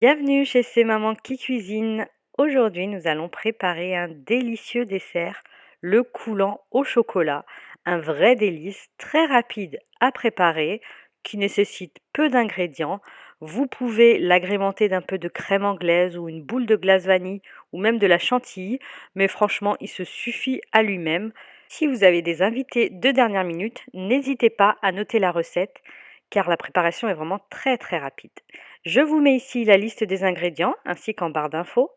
Bienvenue chez C'est Maman qui cuisine. Aujourd'hui, nous allons préparer un délicieux dessert, le coulant au chocolat. Un vrai délice, très rapide à préparer, qui nécessite peu d'ingrédients. Vous pouvez l'agrémenter d'un peu de crème anglaise ou une boule de glace vanille ou même de la chantilly, mais franchement, il se suffit à lui-même. Si vous avez des invités de dernière minute, n'hésitez pas à noter la recette, car la préparation est vraiment très rapide. Je vous mets ici la liste des ingrédients ainsi qu'en barre d'infos.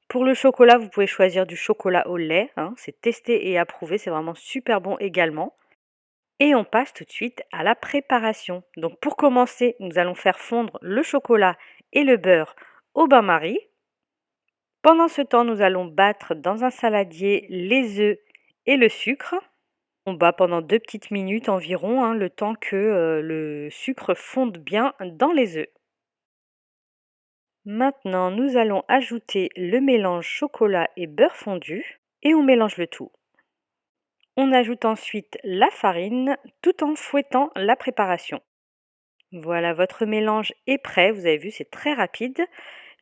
Pour le chocolat, vous pouvez choisir du chocolat au lait, c'est testé et approuvé, c'est vraiment super bon également. Et on passe tout de suite à la préparation. Donc pour commencer, nous allons faire fondre le chocolat et le beurre au bain-marie. Pendant ce temps, nous allons battre dans un saladier les œufs et le sucre. On bat pendant 2 petites minutes environ, le temps que le sucre fonde bien dans les œufs. Maintenant, nous allons ajouter le mélange chocolat et beurre fondu et on mélange le tout. On ajoute ensuite la farine tout en fouettant la préparation. Voilà, votre mélange est prêt. Vous avez vu, c'est très rapide.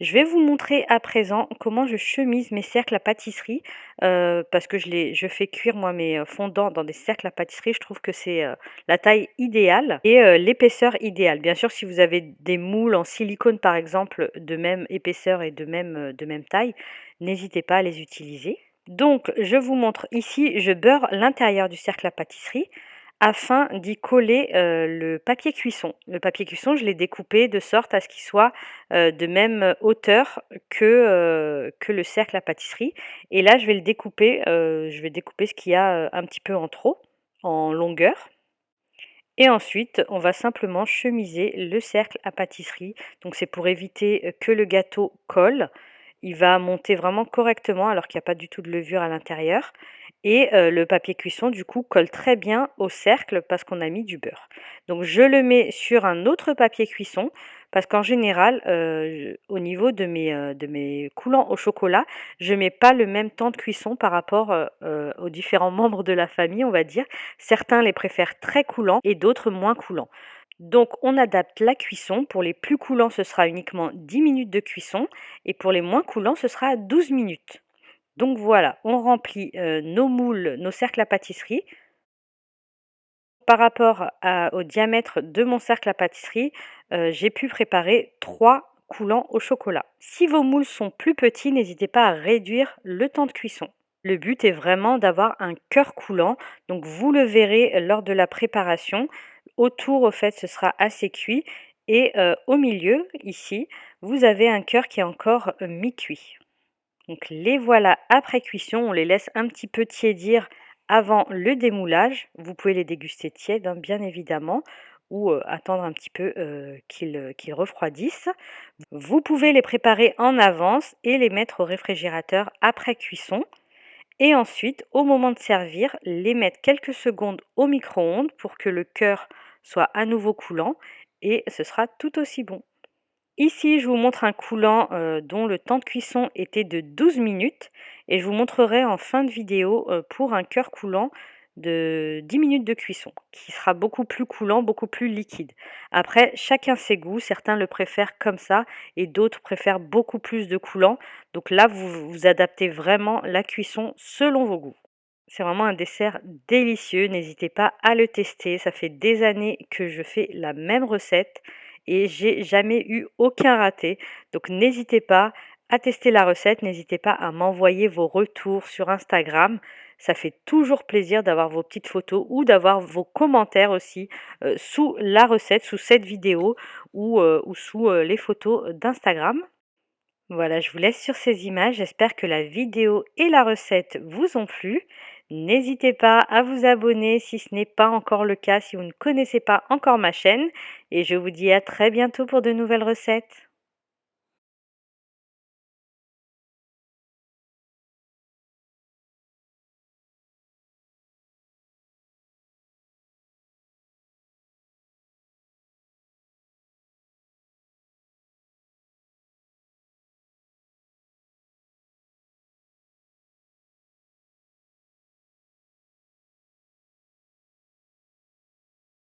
Je vais vous montrer à présent comment je chemise mes cercles à pâtisserie, parce que je fais cuire moi mes fondants dans des cercles à pâtisserie. Je trouve que c'est la taille idéale et l'épaisseur idéale. Bien sûr, si vous avez des moules en silicone par exemple de même épaisseur et de même taille, n'hésitez pas à les utiliser. Donc, je vous montre ici, je beurre l'intérieur du cercle à pâtisserie afin d'y coller le papier cuisson. Le papier cuisson, je l'ai découpé de sorte à ce qu'il soit de même hauteur que le cercle à pâtisserie. Et là, je vais découper ce qu'il y a un petit peu en trop, en longueur. Et ensuite, on va simplement chemiser le cercle à pâtisserie. Donc c'est pour éviter que le gâteau colle. Il va monter vraiment correctement alors qu'il n'y a pas du tout de levure à l'intérieur. Et le papier cuisson, du coup, colle très bien au cercle parce qu'on a mis du beurre. Donc je le mets sur un autre papier cuisson parce qu'en général, au niveau de mes coulants au chocolat, je ne mets pas le même temps de cuisson par rapport aux différents membres de la famille, on va dire. Certains les préfèrent très coulants et d'autres moins coulants. Donc on adapte la cuisson. Pour les plus coulants, ce sera uniquement 10 minutes de cuisson et pour les moins coulants, ce sera 12 minutes. Donc voilà, on remplit nos moules, nos cercles à pâtisserie. Par rapport au diamètre de mon cercle à pâtisserie, j'ai pu préparer 3 coulants au chocolat. Si vos moules sont plus petits, n'hésitez pas à réduire le temps de cuisson. Le but est vraiment d'avoir un cœur coulant, donc vous le verrez lors de la préparation. Autour, au fait, ce sera assez cuit et au milieu, ici, vous avez un cœur qui est encore mi-cuit. Donc les voilà après cuisson, on les laisse un petit peu tiédir avant le démoulage. Vous pouvez les déguster tièdes, bien évidemment, ou attendre un petit peu qu'ils refroidissent. Vous pouvez les préparer en avance et les mettre au réfrigérateur après cuisson. Et ensuite, au moment de servir, les mettre quelques secondes au micro-ondes pour que le cœur soit à nouveau coulant et ce sera tout aussi bon. Ici, je vous montre un coulant dont le temps de cuisson était de 12 minutes et je vous montrerai en fin de vidéo pour un cœur coulant de 10 minutes de cuisson qui sera beaucoup plus coulant, beaucoup plus liquide. Après, chacun ses goûts, certains le préfèrent comme ça et d'autres préfèrent beaucoup plus de coulant. Donc là, vous adaptez vraiment la cuisson selon vos goûts. C'est vraiment un dessert délicieux, n'hésitez pas à le tester. Ça fait des années que je fais la même recette et j'ai jamais eu aucun raté. Donc n'hésitez pas à tester la recette, n'hésitez pas à m'envoyer vos retours sur Instagram. Ça fait toujours plaisir d'avoir vos petites photos ou d'avoir vos commentaires aussi sous la recette, sous cette vidéo ou sous les photos d'Instagram. Voilà, je vous laisse sur ces images. J'espère que la vidéo et la recette vous ont plu. N'hésitez pas à vous abonner si ce n'est pas encore le cas, si vous ne connaissez pas encore ma chaîne. Et je vous dis à très bientôt pour de nouvelles recettes.